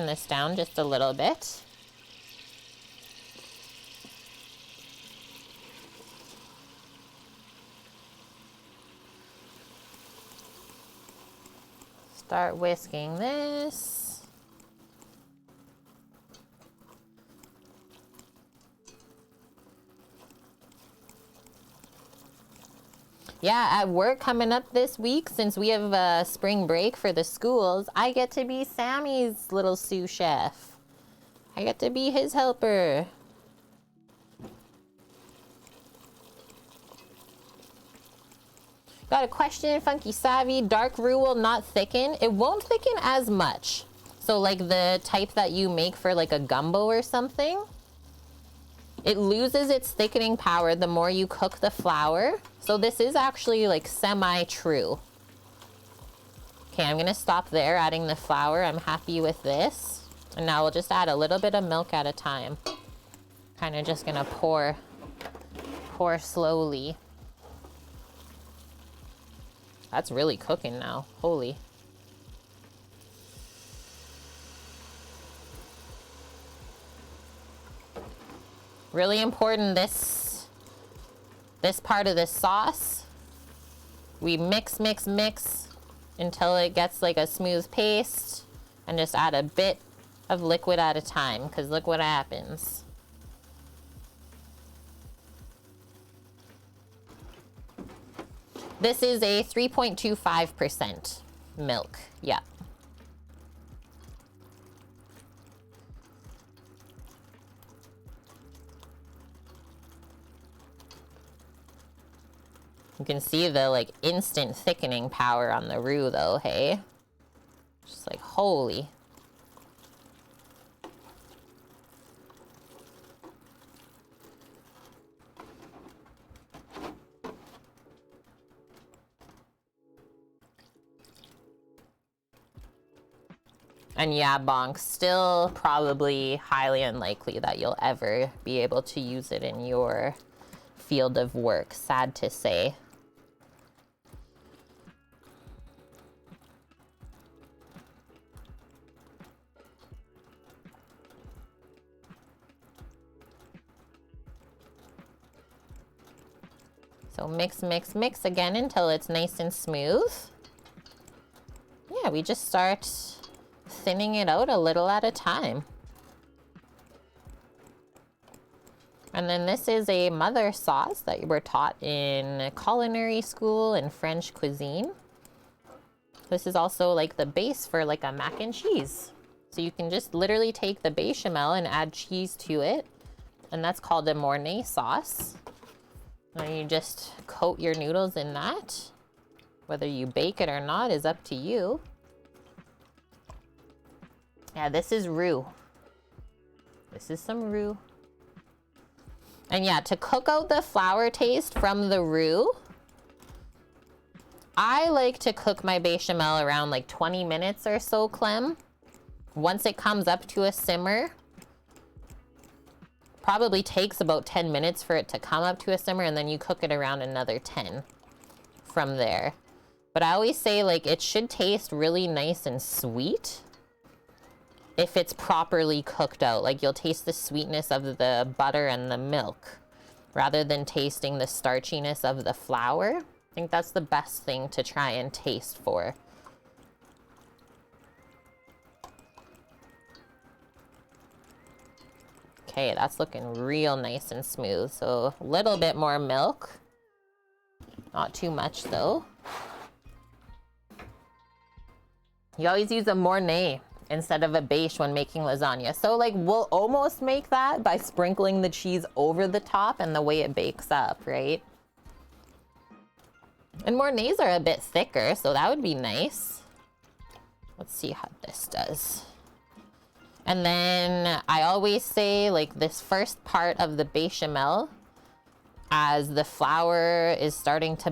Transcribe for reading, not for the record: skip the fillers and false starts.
thicken this down just a little bit. Start whisking this. Yeah, at work coming up this week, since we have spring break for the schools, I get to be Sammy's little sous chef. I get to be his helper. Got a question, Funky Savvy. Dark roux will not thicken. It won't thicken as much. So like the type that you make for like a gumbo or something, it loses its thickening power the more you cook the flour. So this is actually like semi-true. Okay, I'm gonna stop there adding the flour. I'm happy with this. And now we'll just add a little bit of milk at a time. Kind of just gonna pour slowly. That's really cooking now, holy. Really important, this part of the sauce, we mix until it gets like a smooth paste, and just add a bit of liquid at a time, because look what happens. This is a 3.25% milk, yeah. You can see the like instant thickening power on the roux though, hey? Just like, holy. And yeah, bonk, still probably highly unlikely that you'll ever be able to use it in your field of work, sad to say. So mix again until it's nice and smooth. Yeah, we just start thinning it out a little at a time. And then this is a mother sauce that you were taught in culinary school and French cuisine. This is also like the base for like a mac and cheese. So you can just literally take the bechamel and add cheese to it. And that's called a Mornay sauce. And you just coat your noodles in that. Whether you bake it or not is up to you. Yeah, this is roux. This is some roux. And yeah, to cook out the flour taste from the roux, I like to cook my bechamel around like 20 minutes or so, Clem. Once it comes up to a simmer, probably takes about 10 minutes for it to come up to a simmer, and then you cook it around another 10 from there. But I always say like it should taste really nice and sweet if it's properly cooked out. Like you'll taste the sweetness of the butter and the milk rather than tasting the starchiness of the flour. I think that's the best thing to try and taste for. Okay, that's looking real nice and smooth. So a little bit more milk. Not too much though. You always use a Mornay instead of a bêche when making lasagna. So like we'll almost make that by sprinkling the cheese over the top and the way it bakes up, right? And Mornays are a bit thicker, so that would be nice. Let's see how this does. And then I always say like this first part of the bechamel, as the flour is starting to